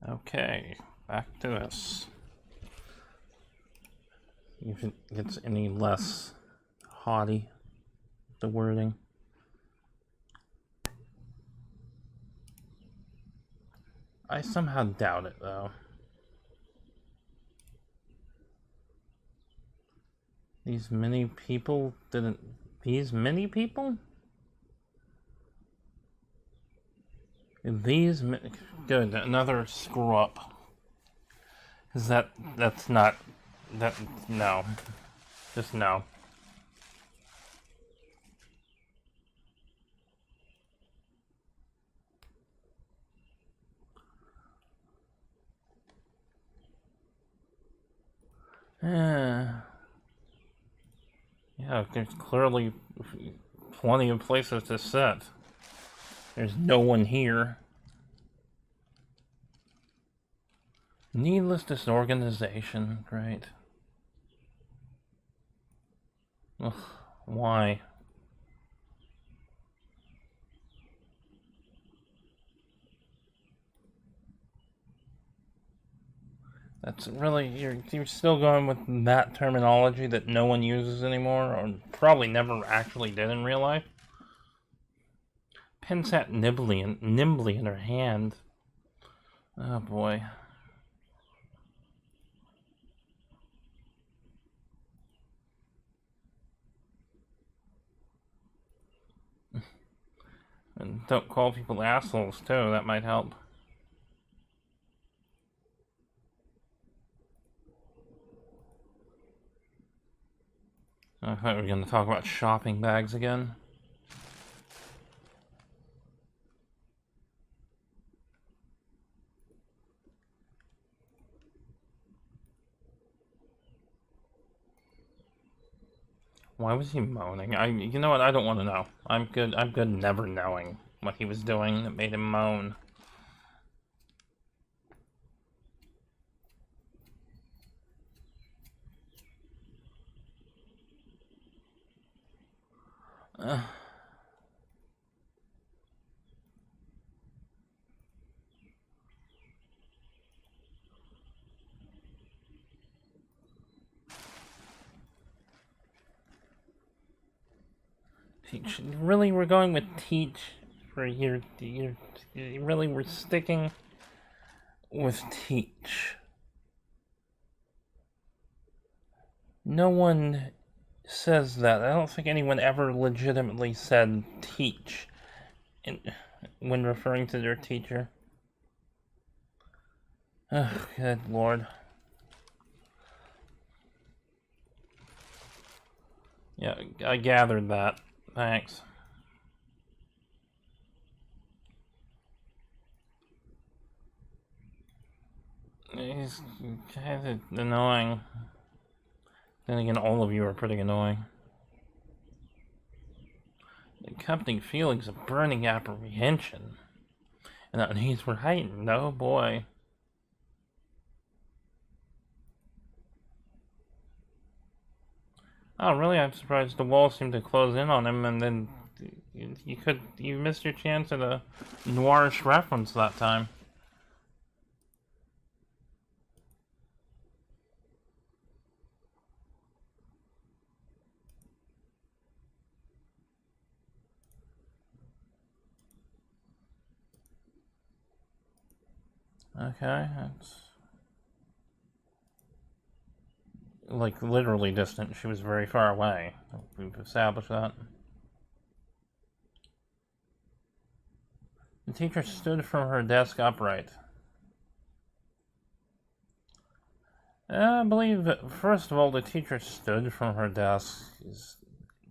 Okay, back to this. If it gets any less haughty, the wording. I somehow doubt it, though. These many people didn't... These many people? These... Good, another screw up. Because that's not... That... No. Just no. Yeah, there's clearly plenty of places to sit. There's no one here. Needless disorganization, great. Ugh, why? That's really, you're still going with that terminology that no one uses anymore, or probably never actually did in real life? Pen sat nimbly in her hand. Oh boy. And don't call people assholes too, that might help. I thought we were going to talk about shopping bags again. Why was he moaning? You know what? I don't want to know. I'm good never knowing what he was doing that made him moan. Teach. Really, we're going with teach for your really, we're sticking with teach. No one says that. I don't think anyone ever legitimately said teach when referring to their teacher. Oh, good lord. Yeah, I gathered that. Thanks. He's kind of annoying. Then again, all of you are pretty annoying. The accompanying feelings of burning apprehension and unease were heightened. Oh boy. Oh, really? I'm surprised the wall seemed to close in on him, and then you missed your chance at a noirish reference that time. Okay, that's like literally distant. She was very far away. We've established that. The teacher stood from her desk upright. I believe that, first of all, the teacher stood from her desk is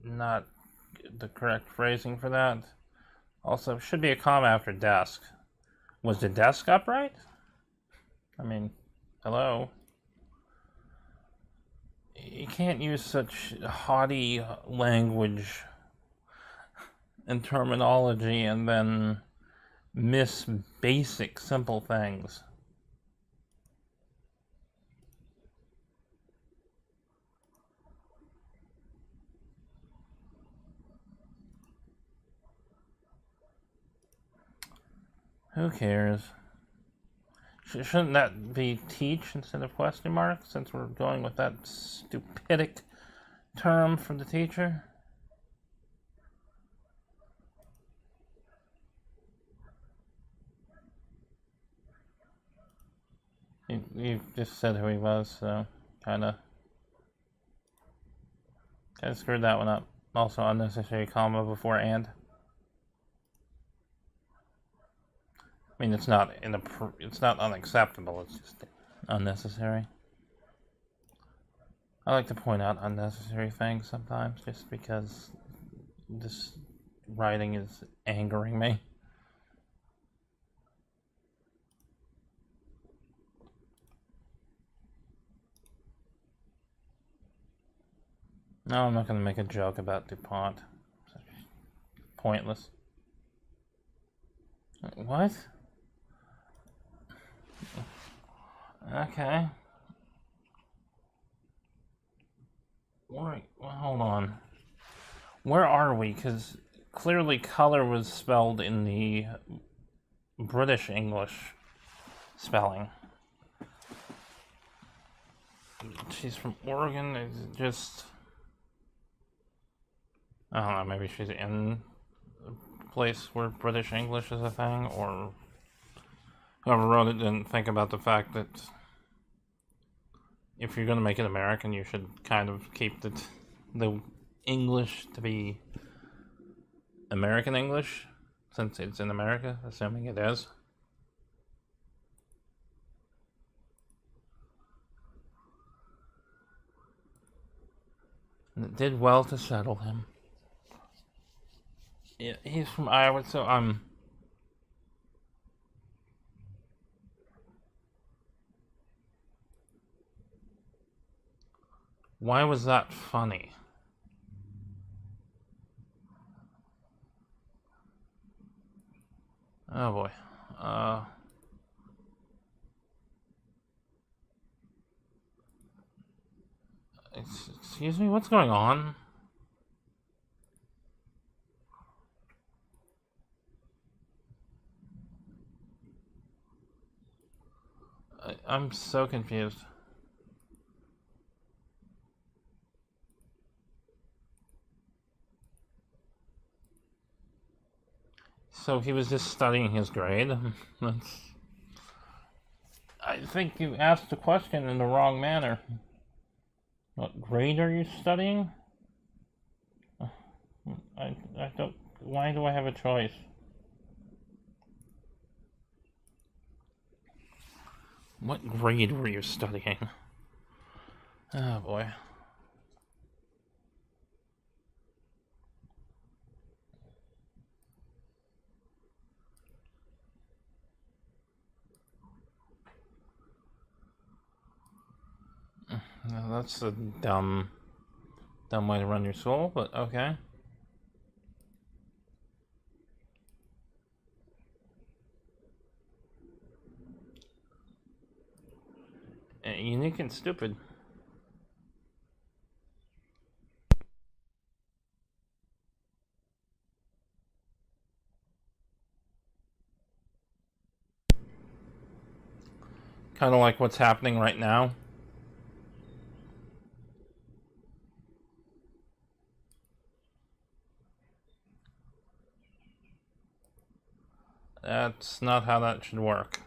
not the correct phrasing for that. Also, should be a comma after desk. Was the desk upright? I mean, hello? You can't use such haughty language and terminology and then miss basic, simple things. Who cares? Shouldn't that be teach instead of question mark, since we're going with that stupidic term for the teacher? You just said who he was, so kinda screwed that one up. Also, unnecessary comma before and. I mean, it's not unacceptable. It's just unnecessary. I like to point out unnecessary things sometimes, just because this writing is angering me. No, I'm not going to make a joke about DuPont. Pointless. What? Okay. Wait, well, hold on. Where are we? Because clearly color was spelled in the British English spelling. She's from Oregon. Is it just... I don't know, maybe she's in a place where British English is a thing, or whoever wrote it didn't think about the fact that if you're going to make it American, you should kind of keep the English to be American English, since it's in America, assuming it is. And it did well to settle him. Yeah, he's from Iowa, so why was that funny? Oh boy. Excuse me, what's going on? I'm so confused. So he was just studying his grade? I think you asked the question in the wrong manner. What grade are you studying? I don't... Why do I have a choice? What grade were you studying? Oh boy. That's a dumb way to run your school, but okay. Unique and stupid. Kind of like what's happening right now. That's not how that should work.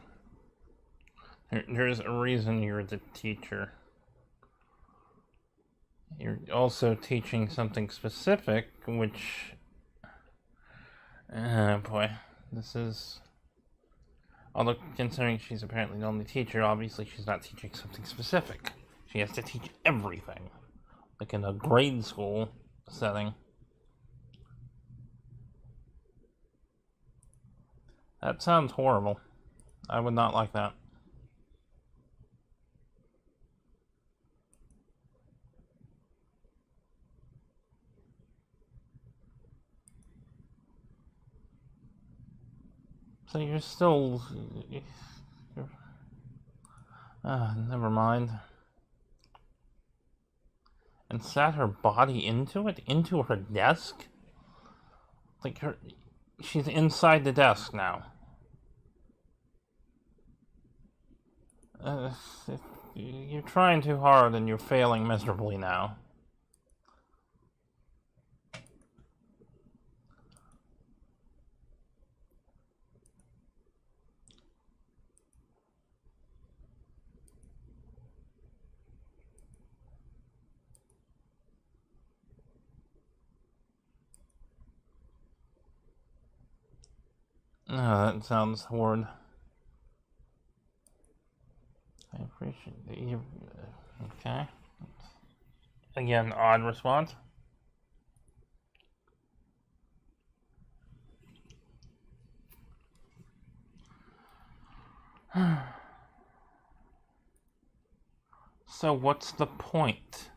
There's a reason you're the teacher. You're also teaching something specific, which... boy. This is... Although, considering she's apparently the only teacher, obviously she's not teaching something specific. She has to teach everything. Like in a grade school setting. That sounds horrible. I would not like that. So you're still... never mind. And sat her body into it? Into her desk? Like she's inside the desk now. Uh, you're trying too hard and you're failing miserably now. Oh, that sounds horrid. I appreciate that you. Okay. Again, odd response. So, what's the point?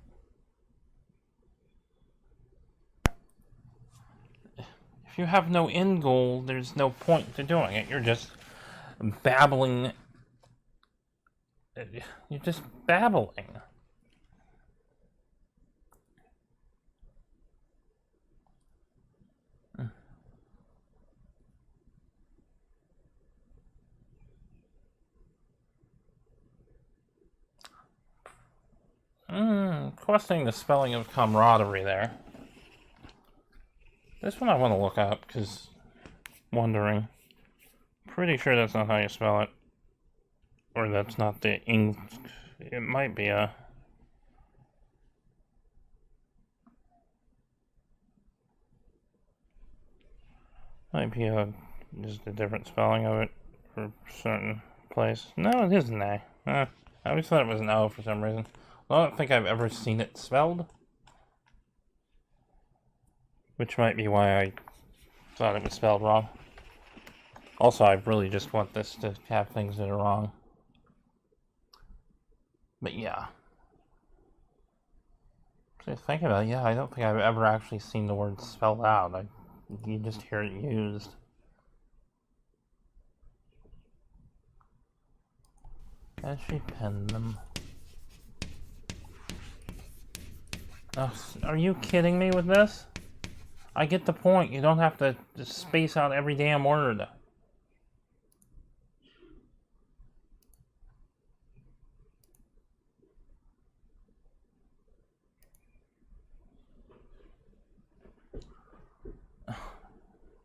If you have no end goal, there's no point to doing it. You're just babbling. You're just babbling. Questioning the spelling of camaraderie there. This one I want to look up, because wondering. Pretty sure that's not how you spell it. Or that's not the English. It might be a... Might be just a different spelling of it for a certain place. No, it is an A. I always thought it was an O for some reason. Well, I don't think I've ever seen it spelled. Which might be why I thought it was spelled wrong. Also, I really just want this to have things that are wrong. But yeah. So think about it, yeah, I don't think I've ever actually seen the word spelled out. You just hear it used. As she penned them. Oh, are you kidding me with this? I get the point. You don't have to just space out every damn word.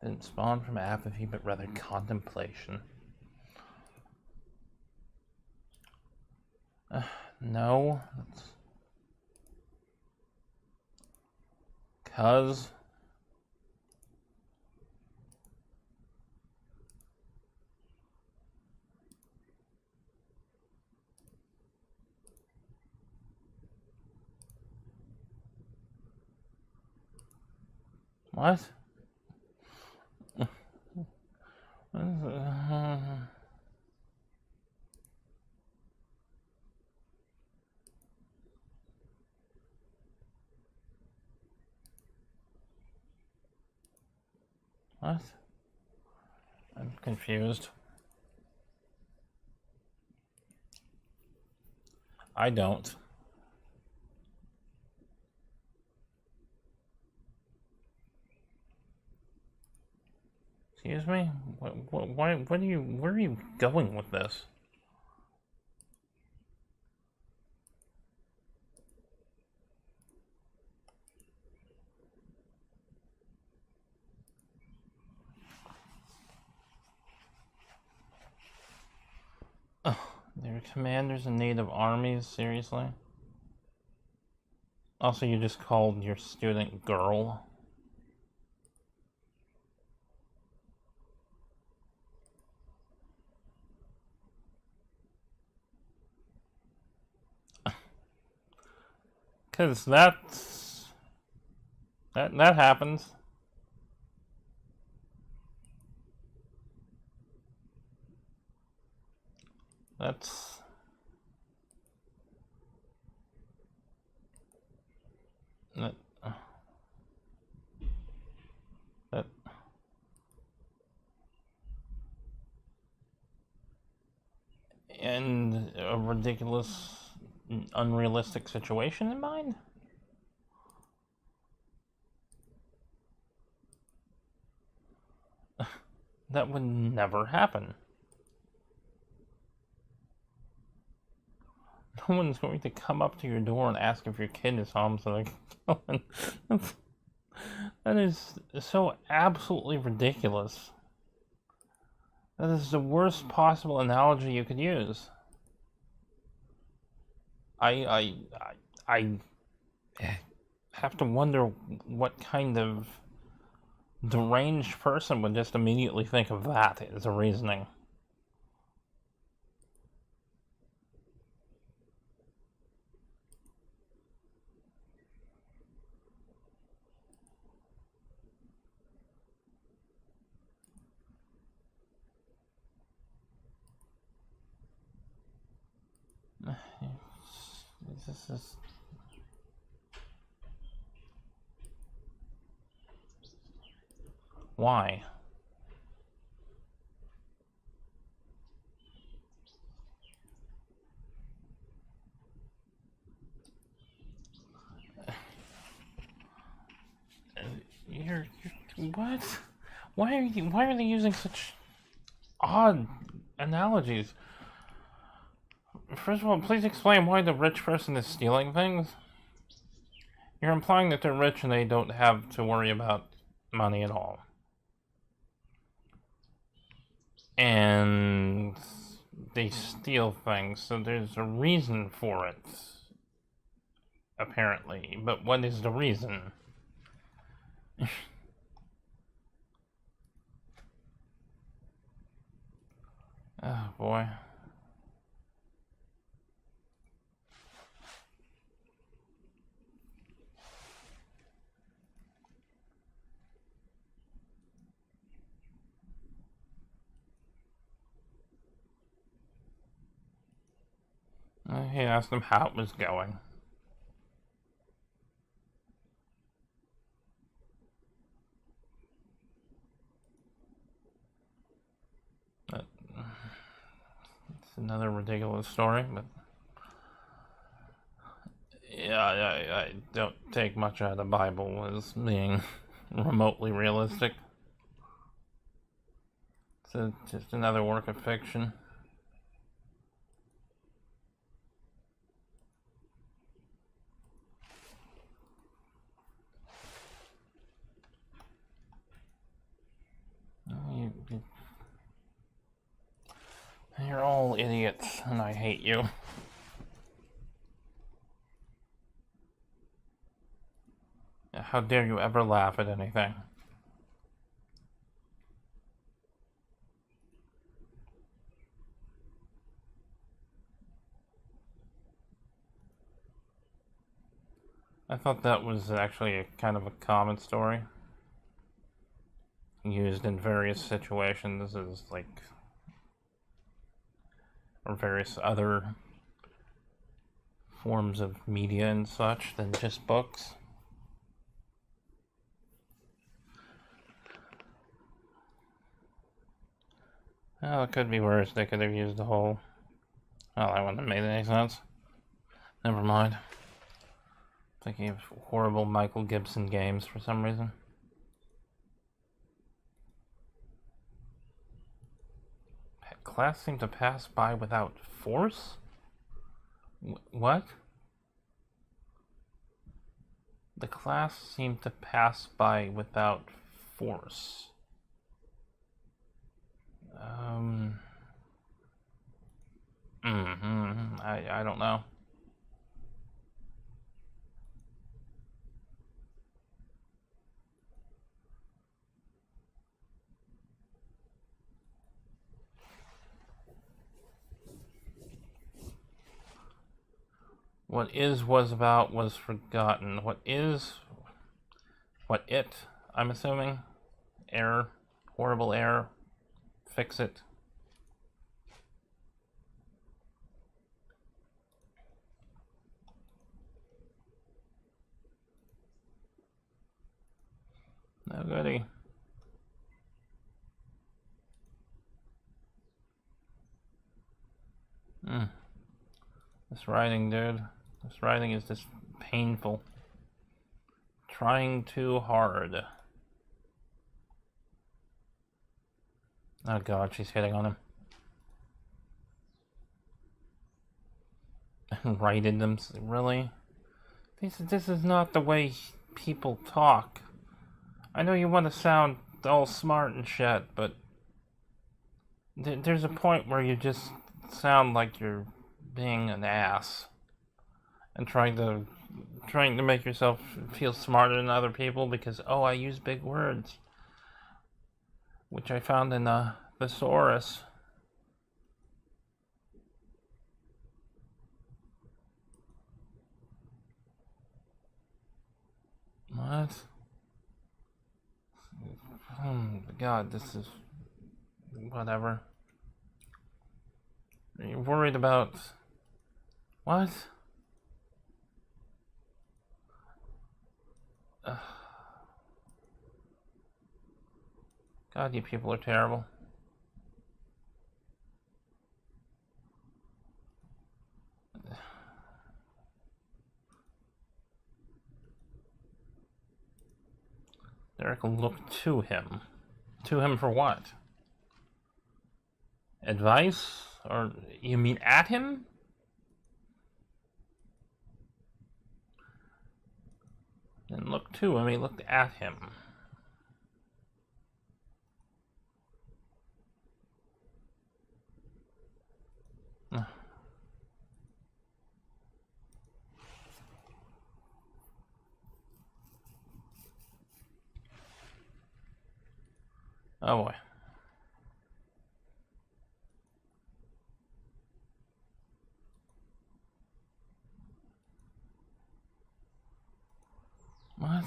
Didn't spawn from apathy, but rather contemplation. No. Cuz. What? What? I'm confused. I don't. Excuse me? Where are you going with this? There are commanders in native armies, seriously? Also, you just called your student girl. Cause that happens. That's that that and a ridiculous, unrealistic situation in mind? That would never happen. No one's going to come up to your door and ask if your kid is home, so like, that is so absolutely ridiculous. That is the worst possible analogy you could use. I have to wonder what kind of deranged person would just immediately think of that as a reasoning. This is... Why? You're what? Why are they using such odd analogies? First of all, please explain why the rich person is stealing things. You're implying that they're rich and they don't have to worry about money at all. And they steal things, so there's a reason for it, apparently. But what is the reason? Oh boy. He asked him how it was going. But it's another ridiculous story, but yeah, I don't take much out of the Bible as being remotely realistic. It's just another work of fiction. You're all idiots, and I hate you. How dare you ever laugh at anything? I thought that was actually a kind of a common story. Used in various situations as like... or various other forms of media and such than just books. Well, it could be worse. They could have used the whole... Well, that wouldn't have made any sense. Never mind. Thinking of horrible Michael Gibson games for some reason. Class seemed to pass by without force? What? The class seemed to pass by without force. I don't know. What is was about was forgotten. What is... What it, I'm assuming. Error. Horrible error. Fix it. No goody. This writing, dude. This writing is just painful. Trying too hard. Oh god, she's hitting on him. righted them. Really? This is not the way people talk. I know you want to sound all smart and shit, but there's a point where you just sound like you're being an ass and trying to make yourself feel smarter than other people because, oh, I use big words, which I found in the thesaurus. What? Oh God, this is whatever. Are you worried about what? God, you people are terrible. Derek looked to him. To him for what? Advice? Or you mean at him? Didn't look to him, he looked at him. Oh boy. What?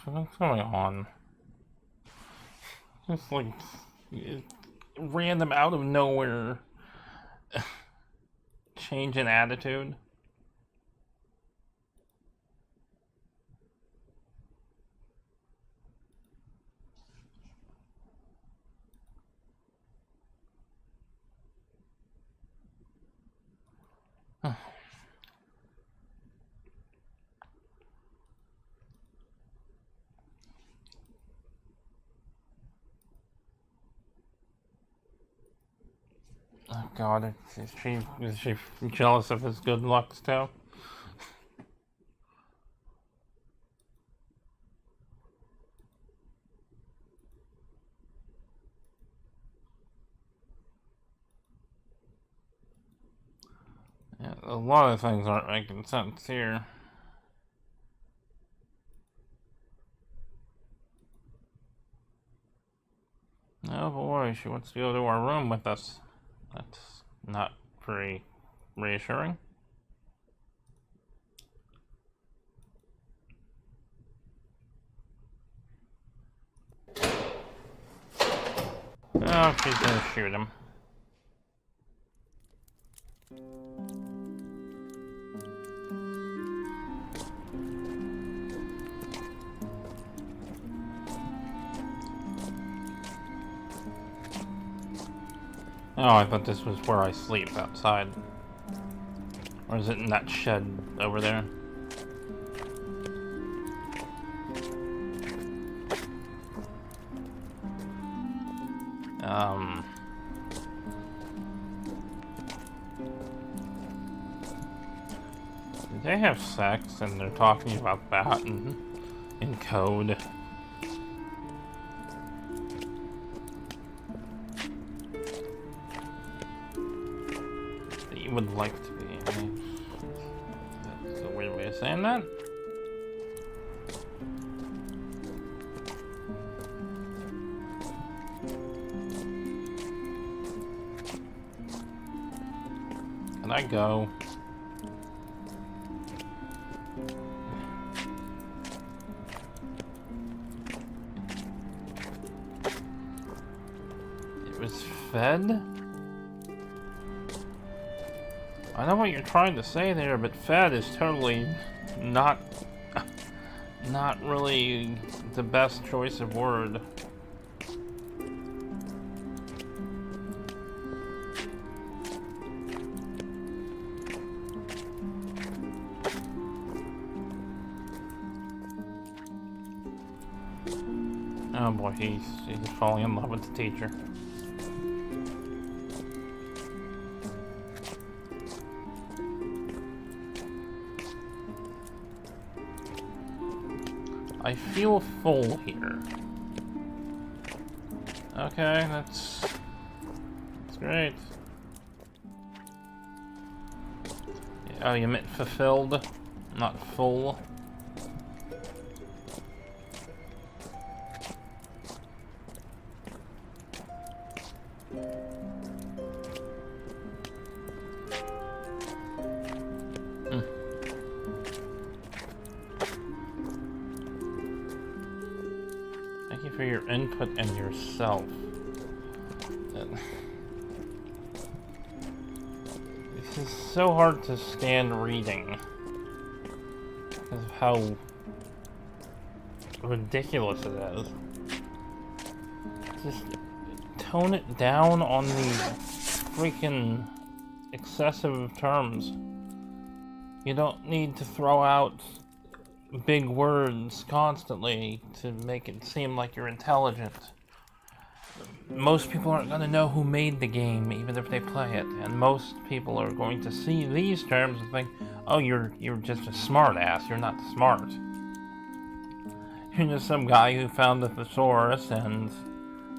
What's going on? Just like random out of nowhere change in attitude. Oh God, is she jealous of his good looks too? Yeah, a lot of things aren't making sense here. Oh boy, she wants to go to our room with us. That's not very reassuring. Oh, she's gonna shoot him. Oh, I thought this was where I sleep, outside. Or is it in that shed over there? Did they have sex and they're talking about that in code? Would like to be. That's a weird way of saying that. Can I go? It was fed? I know what you're trying to say there, but fed is totally not really the best choice of word. Oh boy, he's falling in love with the teacher. I feel full here. Okay, that's great. Oh, you meant fulfilled, not full. Thank you for your input and yourself. This is so hard to stand reading because of how ridiculous it is. Just tone it down on the freaking excessive terms. You don't need to throw out big words constantly to make it seem like you're intelligent. Most people aren't going to know who made the game, even if they play it, and most people are going to see these terms and think, oh, you're just a smart ass, you're not smart. You're just some guy who found the thesaurus and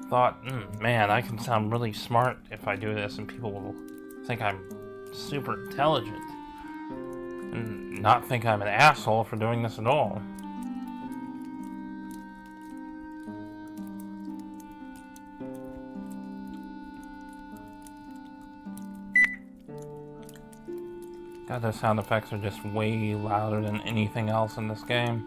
thought, man, I can sound really smart if I do this, and people will think I'm super intelligent. And not think I'm an asshole for doing this at all. God, those sound effects are just way louder than anything else in this game.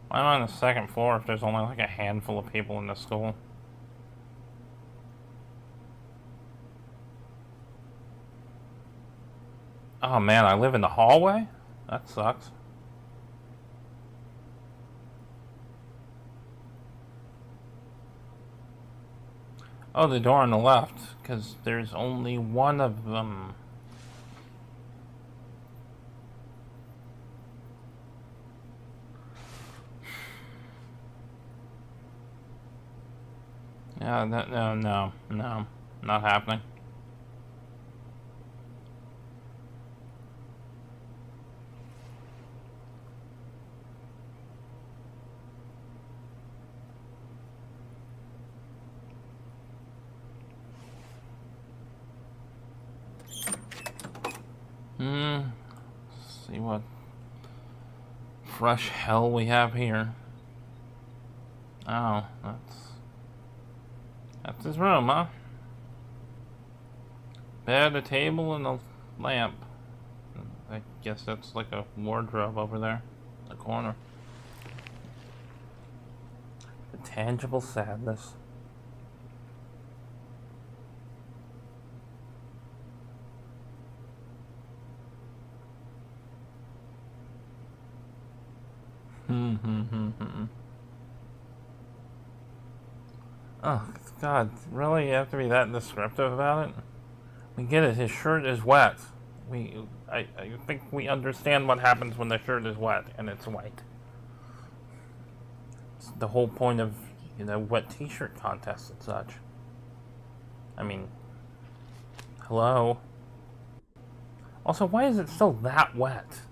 Why am I on the second floor if there's only like a handful of people in the school? Oh man, I live in the hallway? That sucks. Oh, the door on the left, because there's only one of them. Yeah, no, not happening. Let's see what fresh hell we have here. Oh, that's his room, huh? Bed, a table, and a lamp. I guess that's like a wardrobe over there in the corner. The tangible sadness. Oh, God, really? You have to be that descriptive about it? We get it, his shirt is wet. I think we understand what happens when the shirt is wet and it's white. It's the whole point of, wet t-shirt contests and such. I mean, hello? Also, why is it still that wet?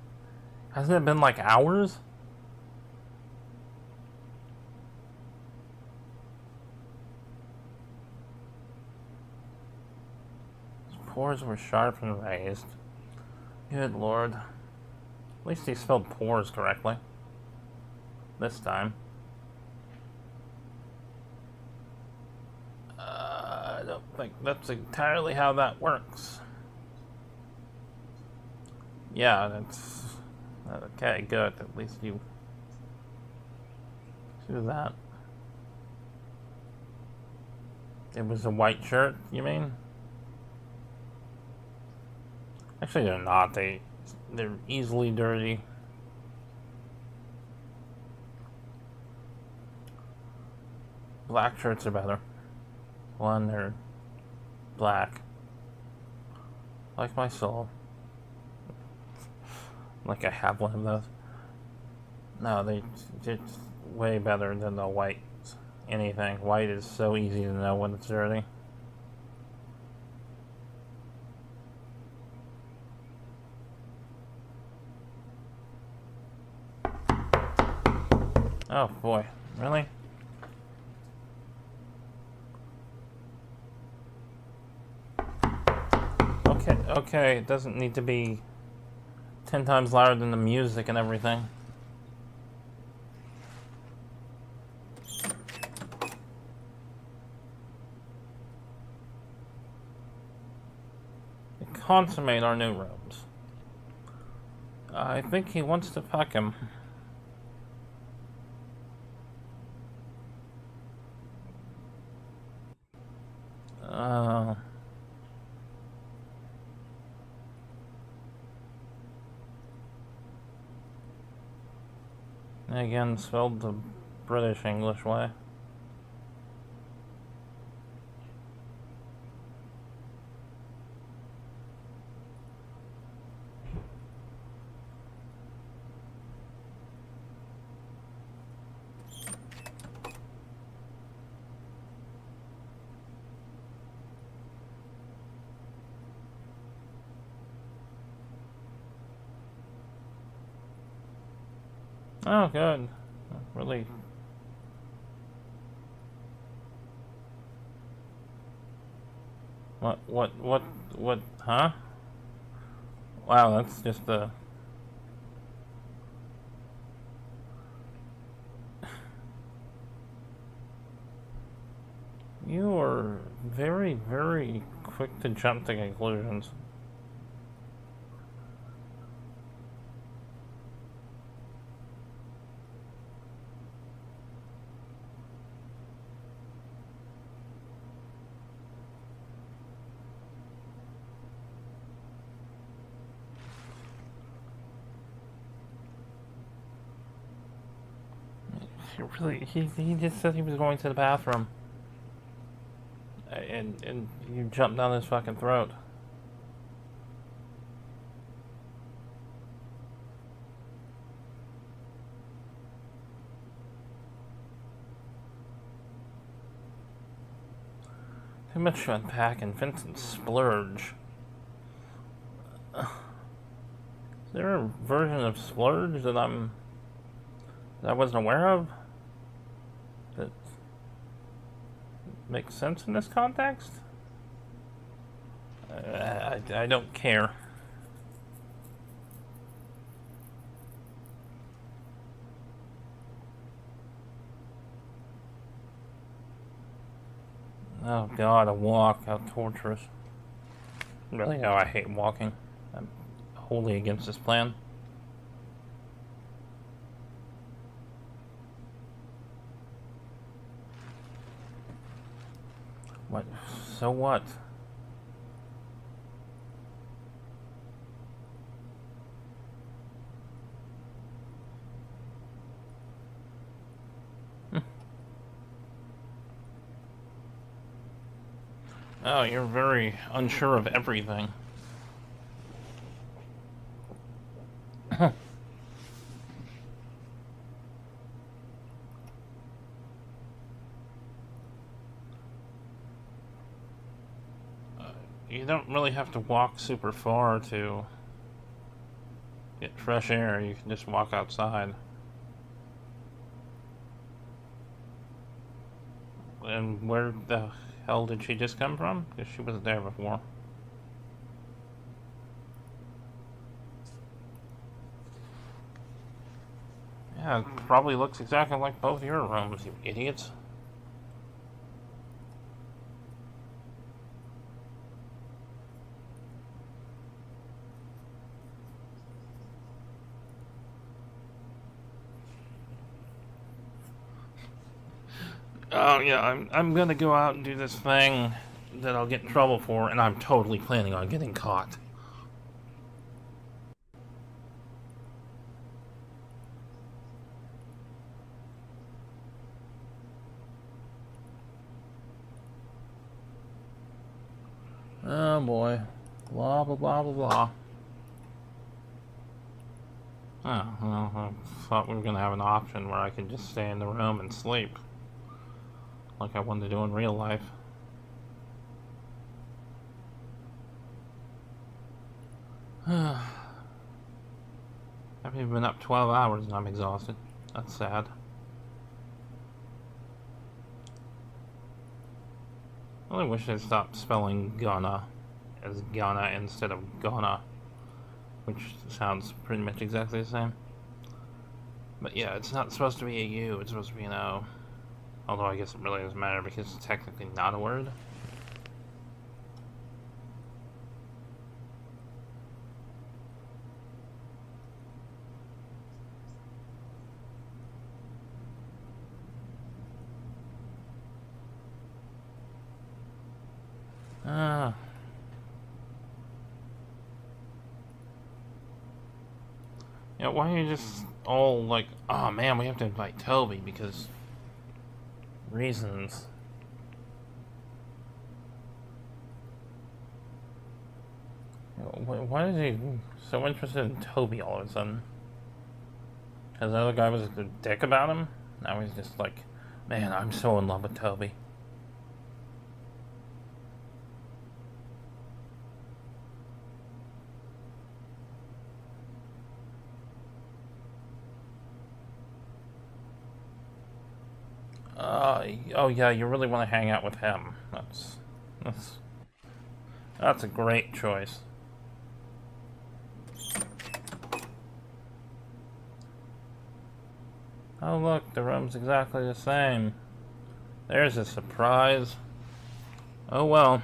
Hasn't it been like hours? Pores were sharp and raised. Good lord. At least he spelled pores correctly. This time. I don't think that's entirely how that works. Yeah, that's... Okay, good. At least you do that. It was a white shirt, you mean? Actually, they're not. They're easily dirty. Black shirts are better. One, they're black. Like my soul. Like I have one of those. No, it's way better than the white anything. White is so easy to know when it's dirty. Oh boy, really? Okay, it doesn't need to be 10 times louder than the music and everything. Consummate our new rooms. I think he wants to fuck him. Again, spelled the British English way. Oh, good. Really. What, huh? Wow, that's just a... You are very, very quick to jump to conclusions. He just said he was going to the bathroom. And you jumped down his fucking throat. Too much to unpack in Vincent Splurge. Is there a version of Splurge that I wasn't aware of? That makes sense in this context? I don't care. Oh god, a walk, how torturous. Really, how I hate walking. I'm wholly against this plan. What? So what? Oh, you're very unsure of everything. You don't really have to walk super far to get fresh air. You can just walk outside. And where the hell did she just come from? Because she wasn't there before. Yeah, it probably looks exactly like both your rooms, you idiots. Oh yeah, I'm gonna go out and do this thing that I'll get in trouble for, and I'm totally planning on getting caught. Oh boy. Blah, blah, blah, blah, blah. Oh, well, I thought we were going to have an option where I could just stay in the room and sleep. Like I wanted to do in real life. I've been up 12 hours and I'm exhausted. That's sad. I really wish they'd stop spelling gonna as gonna instead of gonna, which sounds pretty much exactly the same. But yeah, it's not supposed to be a U, it's supposed to be an O. Although I guess it really doesn't matter because it's technically not a word. Yeah, why are you just all like, oh man, we have to invite Toby because reasons. Why is he so interested in Toby all of a sudden? Because the other guy was a dick about him? Now he's just like, man, I'm so in love with Toby. Oh yeah, you really want to hang out with him. That's a great choice. Oh look, the room's exactly the same. There's a surprise. Oh well.